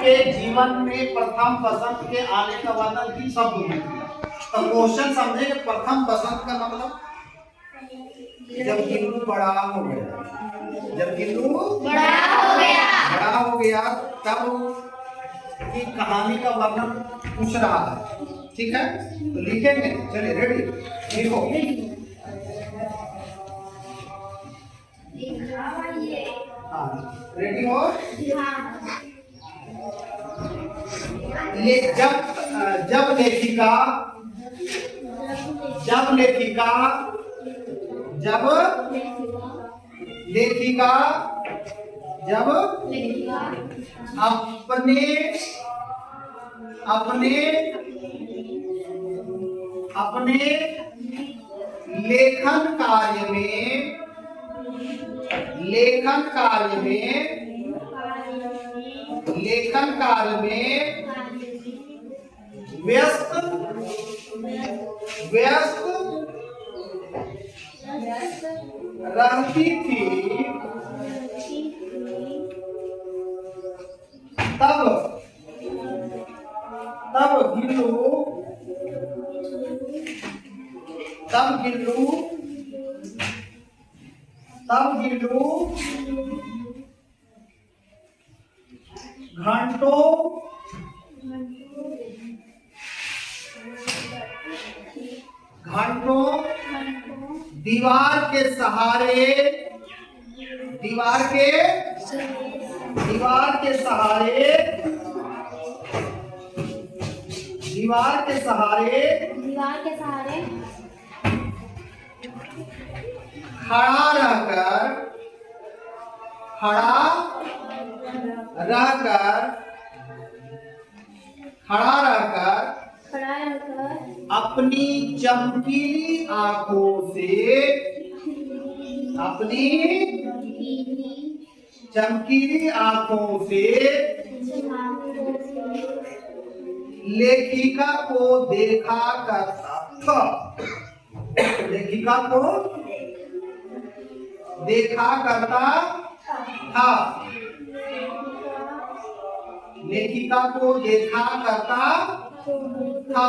आपके जीवन में प्रथम पसंद के आने का वर्णन किस शब्द में किया? तो क्वेश्चन समझे कि प्रथम पसंद का मतलब जब गिल्लू बड़ा हो गया, जब गिल्लू बड़ा हो गया तब की कहानी का वर्णन पूछ रहा है। ठीक है, तो लिखेंगे। चलिए रेडी, लिखो। हाँ रेडी हो? ये जब लेखिका अपने लेखन कार्य में व्यस्त रहती थी, तब गिल्लू घंटों दीवार के सहारे खड़ा रहकर अपनी चमकीली आंखों से लेखिका को देखा करता था। लेखिका को देखा करता था।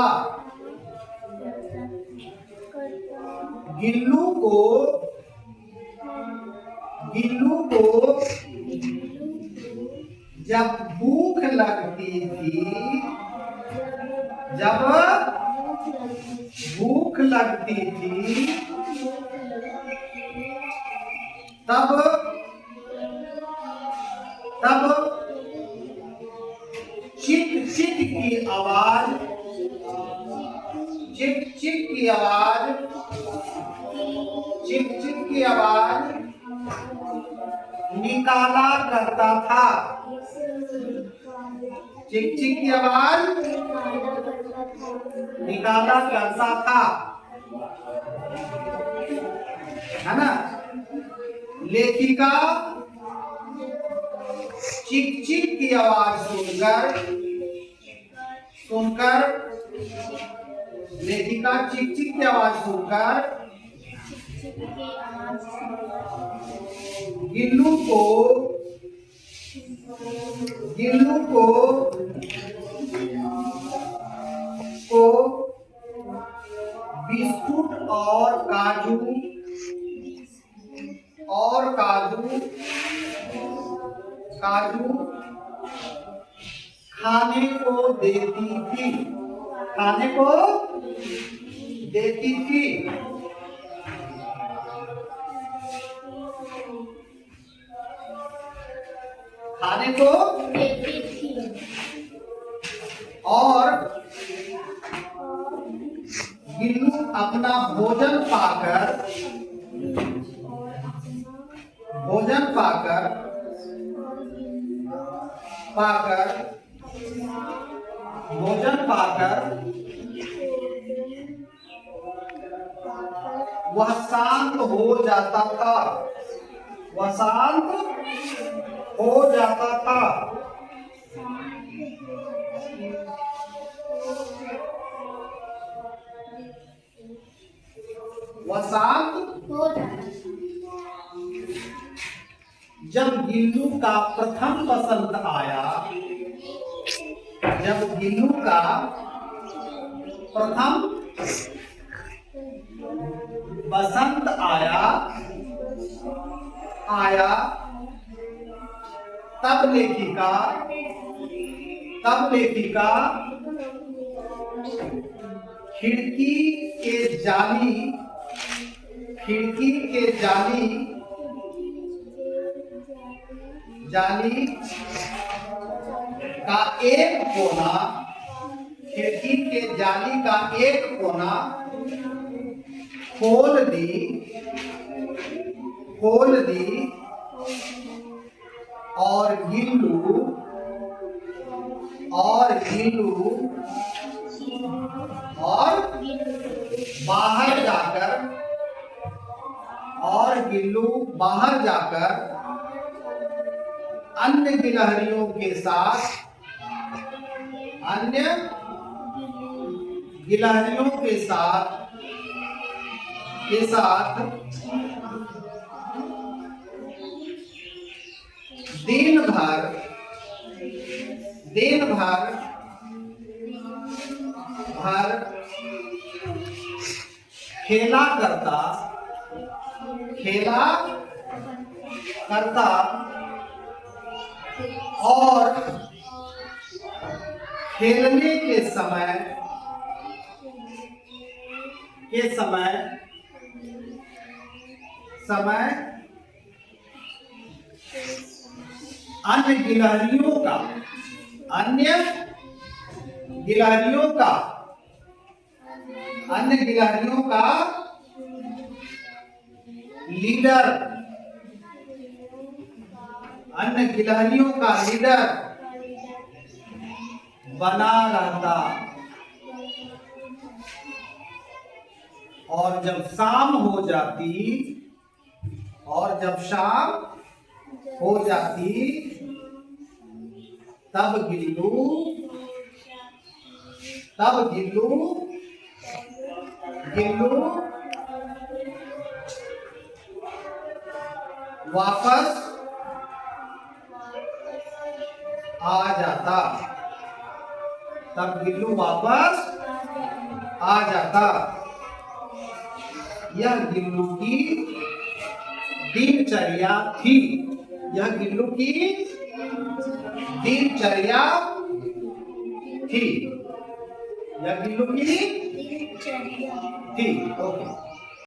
गिल्लू को जब भूख लगती थी तब चिक चिक की आवाज निकाला करता था। चिक चिक की आवाज निकाला करता था, है ना। लेखिका चिक चिक की आवाज सुनकर लेखिका चिक चिक की आवाज सुनकर गिल्लू को बिस्कुट और काजू खाने को देती थी। खाने को देती थी और गिल्लू अपना भोजन पाकर वह शांत हो जाता था। जब गिल्लू का प्रथम पसंद आया गिल्लू का प्रथम बसंत आया तब लेखिका खिड़की के जाली का एक कोना खिड़की के जाली का एक कोना खोल दी और गिल्लू बाहर जाकर अन्य गिलहरियों के साथ दिन भर खेला करता और खेलने के समय अन्य गिलहरियों का लीडर बना रहता और जब शाम हो जाती तब गिल्लू वापस आ जाता। यह गिल्लू की दिनचर्या थी। ओके।